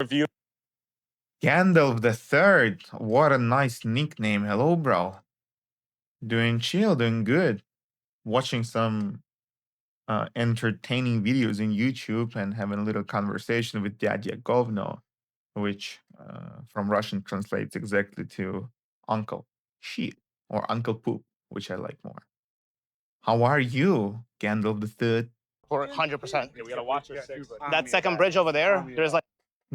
review. Gandalf the Third. What a nice nickname. Hello, bro. Doing chill, doing good. Watching some entertaining videos in YouTube and having a little conversation with DyadyaGovno, which from Russian translates exactly to Uncle Shit or Uncle Poop, which I like more. How are you, Gandalf the Third? For 100%. Yeah, we gotta watch our six. That second bridge over there, there's like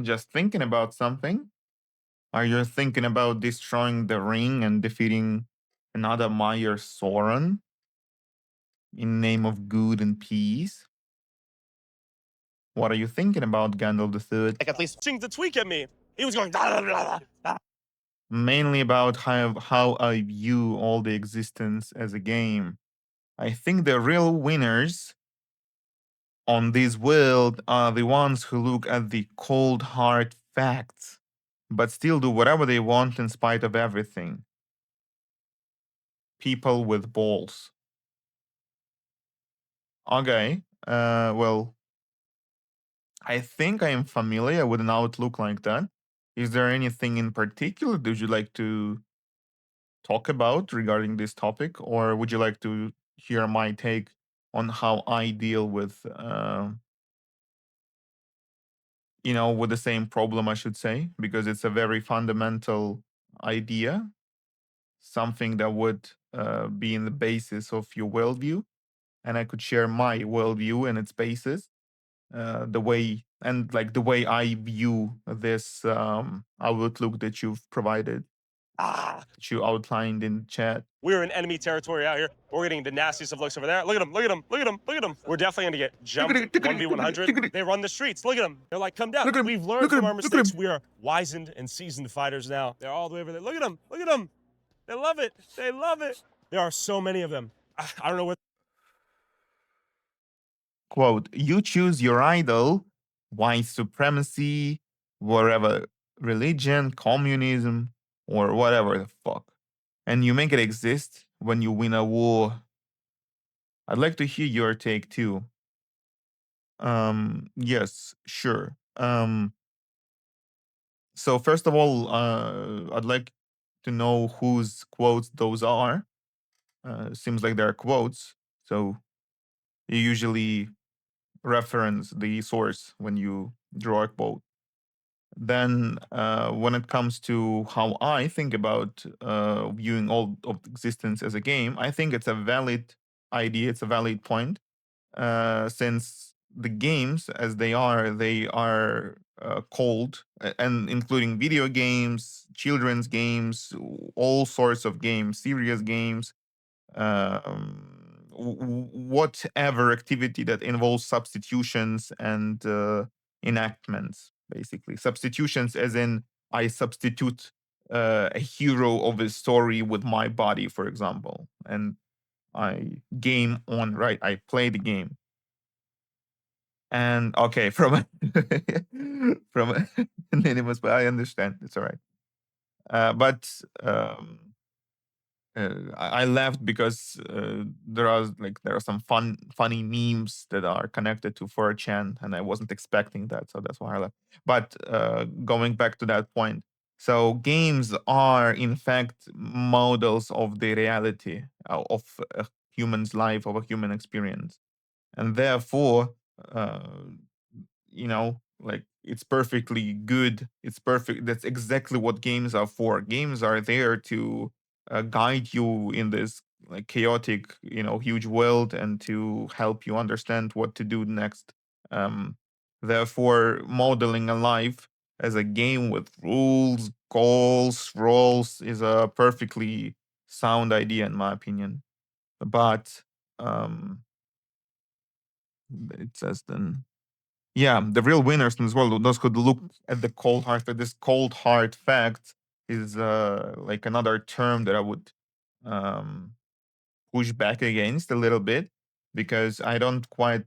Just thinking about something? Are you thinking about destroying the ring and defeating another Meyer Soren in name of good and peace? What are you thinking about, Gandalf the Third? at least to tweak at me. He was going blah, blah, blah. Mainly about how I view all the existence as a game. I think the real winners on this world are the ones who look at the cold hard facts, but still do whatever they want in spite of everything. People with balls. Okay, well, I think I am familiar with an outlook like that. Is there anything in particular that you'd like to talk about regarding this topic, or would you like to hear my take on how I deal with, with the same problem, I should say, because it's a very fundamental idea, something that would be in the basis of your worldview, and I could share my worldview and its basis, the way I view this outlook that you've provided, that you outlined in chat. We're in enemy territory out here. We're getting the nastiest of looks over there. Look at him, look at him, look at him, look at him. We're definitely gonna get jumped 1v100. They run the streets. Look at them. They're like, come down. We've learned from our mistakes. We are wizened and seasoned fighters now. They're all the way over there. Look at them, look at them. They love it. They love it. There are so many of them. I don't know where. Quote, you choose your idol, white supremacy, whatever, religion, communism, or whatever the fuck, and you make it exist when you win a war. I'd like to hear your take too. Yes, sure. So first of all, I'd like to know whose quotes those are. Seems like they're quotes, so you usually reference the source when you draw a quote. Then, when it comes to how I think about viewing all of existence as a game, I think it's a valid idea. It's a valid point, since the games, as they are called, and including video games, children's games, all sorts of games, serious games, whatever activity that involves substitutions and enactments, basically. Substitutions, as in, I substitute a hero of a story with my body, for example, and I game on, right? I play the game. And okay, from from anonymous, but I understand. It's all right. But I laughed because there are some funny memes that are connected to 4chan, and I wasn't expecting that, so that's why I laughed. But going back to that point, so games are in fact models of the reality of a human's life, of a human experience, and therefore, it's perfectly good. It's perfect. That's exactly what games are for. Games are there to guide you in this chaotic, huge world, and to help you understand what to do next. Um, Therefore, modeling a life as a game with rules, goals, roles is a perfectly sound idea, in my opinion. But it says then, yeah, the real winners as well, those who look at the cold hard fact. This cold hard fact is like another term that I would um, push back against a little bit, because I don't quite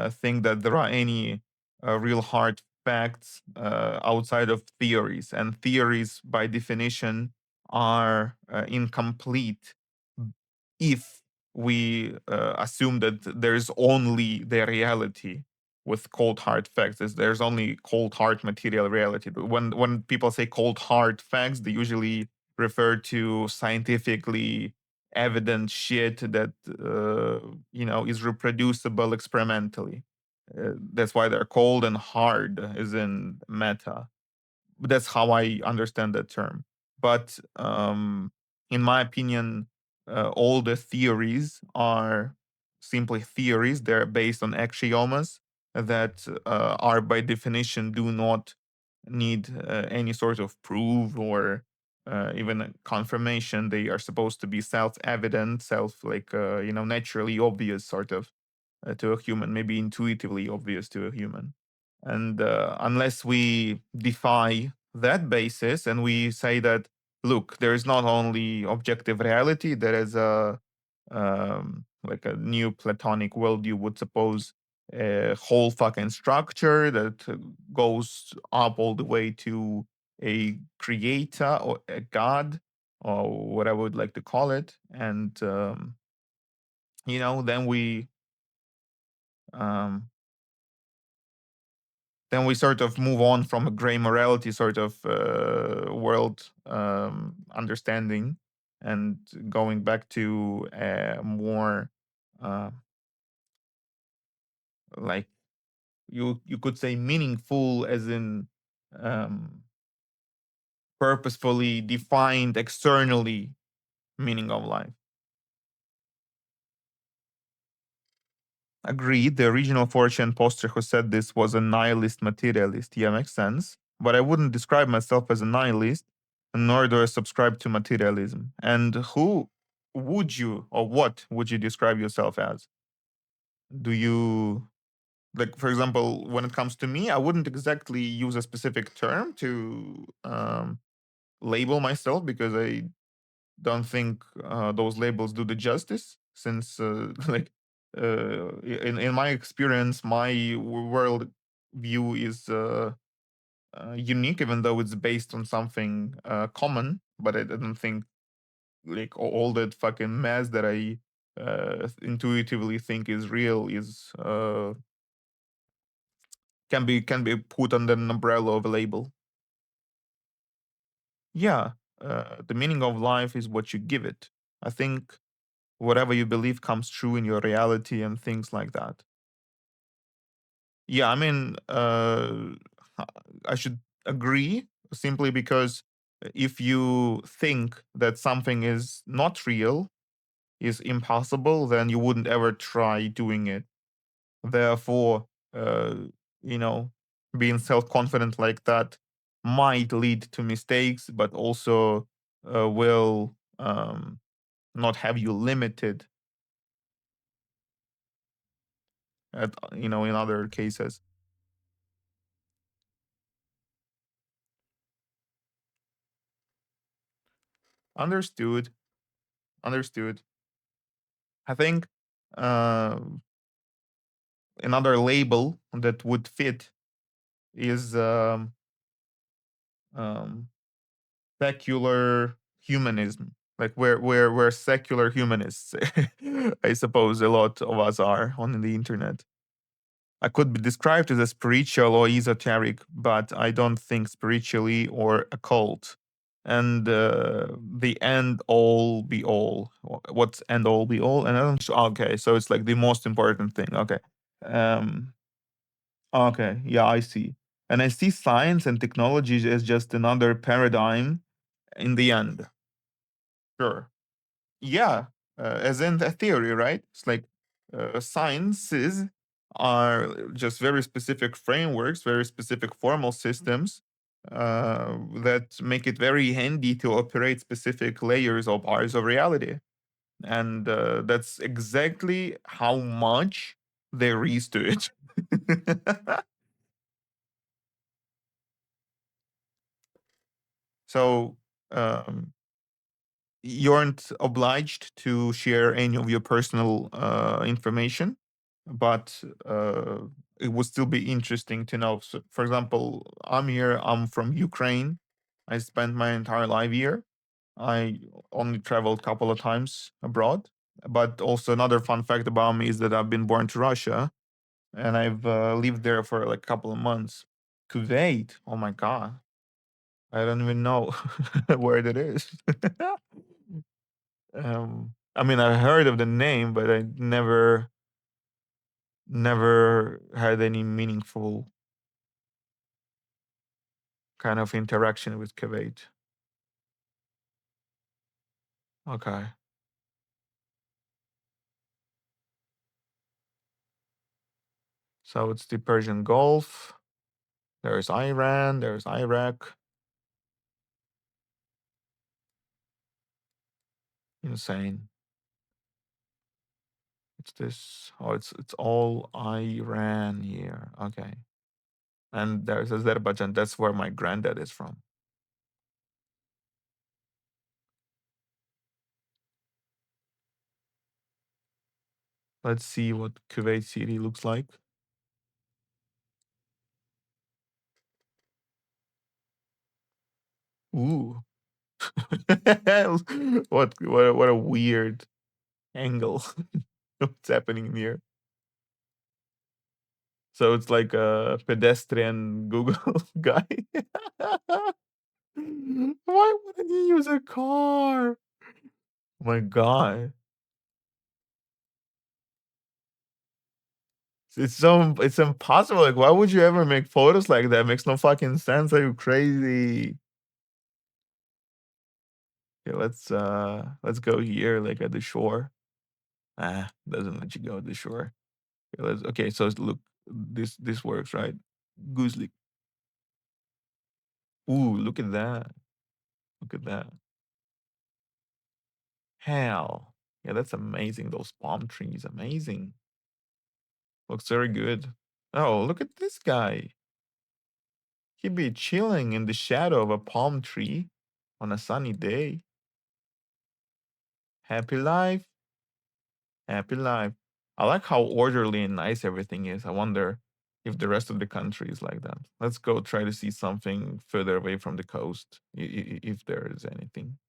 think that there are any real hard facts outside of theories, and theories by definition are incomplete if we assume that there is only the reality with cold hard facts. There's only cold hard material reality. When people say cold hard facts, they usually refer to scientifically evident shit that is reproducible experimentally. That's why they're cold, and hard is in meta. That's how I understand that term. But in my opinion, all the theories are simply theories. They're based on axiomas that are by definition do not need any sort of proof or even a confirmation. They are supposed to be self-evident, naturally obvious, sort of, to a human, maybe intuitively obvious to a human. And unless we defy that basis and we say that, look, there is not only objective reality, there is like a new Platonic worldview would suppose a whole fucking structure that goes up all the way to a creator or a god or what I would like to call it. And, um, then we sort of move on from a gray morality sort of world understanding and going back to a more uh, like you could say meaningful, as in um, purposefully defined externally meaning of life. Agreed. The original 4chan poster who said this was a nihilist materialist. Yeah, makes sense. But I wouldn't describe myself as a nihilist, nor do I subscribe to materialism. And who would you, or what would you describe yourself as? Do you, like, for example, when it comes to me, I wouldn't exactly use a specific term to label myself, because I don't think those labels do the justice, since in my experience, my world view is unique, even though it's based on something common. But I don't think like all that fucking mess that I intuitively think is real is can be put under an umbrella of a label. Yeah, the meaning of life is what you give it. I think whatever you believe comes true in your reality and things like that. Yeah, I mean, I should agree, simply because if you think that something is not real, is impossible, then you wouldn't ever try doing it. Therefore, uh, you know, being self-confident like that might lead to mistakes, but also will not have you limited in other cases. Understood. Understood. I think uh, another label that would fit is um, secular humanism. Like we're secular humanists. I suppose a lot of us are on the internet. I could be described as a spiritual or esoteric, but I don't think spiritually or occult. And the end all be all. What's end all be all? And I don't. Okay, so it's like the most important thing. Okay. Um, okay. Yeah, I see. And I see science and technology as just another paradigm in the end. Sure. Yeah, as in the theory, right? It's like sciences are just very specific frameworks, very specific formal systems that make it very handy to operate specific layers or bars of reality. And that's exactly how much there is to it. So, um, you aren't obliged to share any of your personal information, but it would still be interesting to know. So, for example, I'm from Ukraine. I spent my entire life here. I only traveled a couple of times abroad. But also another fun fact about me is that I've been born to Russia. and I've lived there for like a couple of months. Kuwait, oh my god, I don't even know where that is. I mean, I heard of the name, but I never had any meaningful kind of interaction with Kuwait. Okay. So it's the Persian Gulf. There's Iran, there's Iraq. Insane. It's this. Oh, it's all Iran here. Okay. And there's Azerbaijan. That's where my granddad is from. Let's see what Kuwait City looks like. Ooh. what a weird angle. What's happening here? So it's like a pedestrian Google guy. Why wouldn't he use a car? Oh my god. It's impossible. Like, why would you ever make photos like that? Makes no fucking sense. Are you crazy? Okay, let's go here, like at the shore. Ah, doesn't let you go at the shore. Okay, so look, this works, right? Gooselik. Ooh, look at that. Look at that. Hell. Yeah, that's amazing. Those palm trees, amazing. Looks very good. Oh, look at this guy. He'd be chilling in the shadow of a palm tree on a sunny day. Happy life. Happy life. I like how orderly and nice everything is. I wonder if the rest of the country is like that. Let's go try to see something further away from the coast, if there is anything.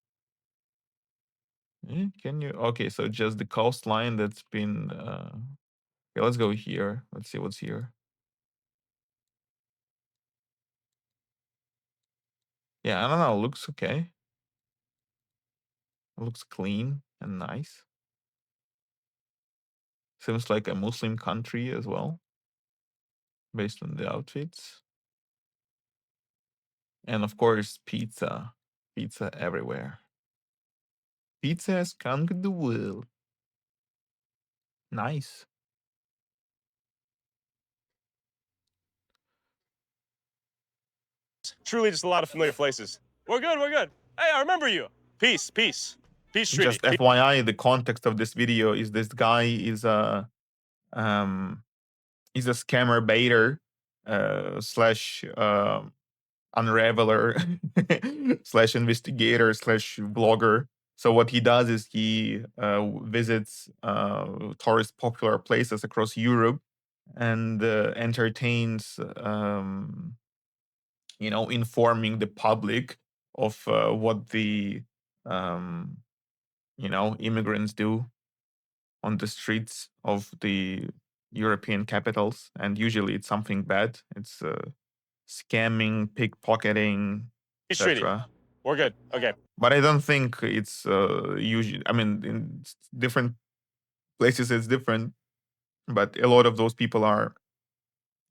Can you? Okay, so just the coastline that's been. Okay, let's go here. Let's see what's here. Yeah, I don't know. Looks okay. Looks clean and nice. Seems like a Muslim country as well, based on the outfits. And of course, pizza. Pizza everywhere. Pizza has conquered the world. Nice. Truly just a lot of familiar places. We're good, we're good. Hey, I remember you. Peace, peace. Peace treaty. Just FYI, the context of this video is this guy is a scammer baiter slash unraveler slash investigator slash blogger. So what he does is he visits tourist popular places across Europe and entertains, informing the public of what the immigrants do on the streets of the European capitals, and usually it's something bad. It's scamming, pickpocketing, Peace treaty. etc. We're good. Okay. But I don't think it's usually. I mean, in different places it's different, but a lot of those people are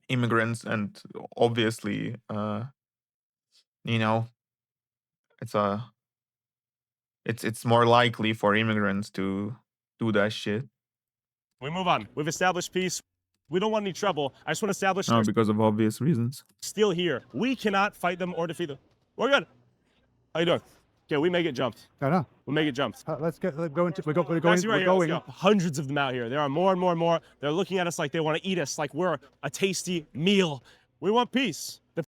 immigrants, and obviously, it's it's more likely for immigrants to do that shit. We move on. We've established peace. We don't want any trouble. I just want to establish No, because of obvious reasons. still here. We cannot fight them or defeat them. We're good. How you doing? Okay, we may get jumped. I know. We'll make it jumped. Let's go into. We're going. Guys, right We're here, going. let's go. Hundreds of them out here. There are more and more and more. They're looking at us like they want to eat us, like we're a tasty meal. We want peace. The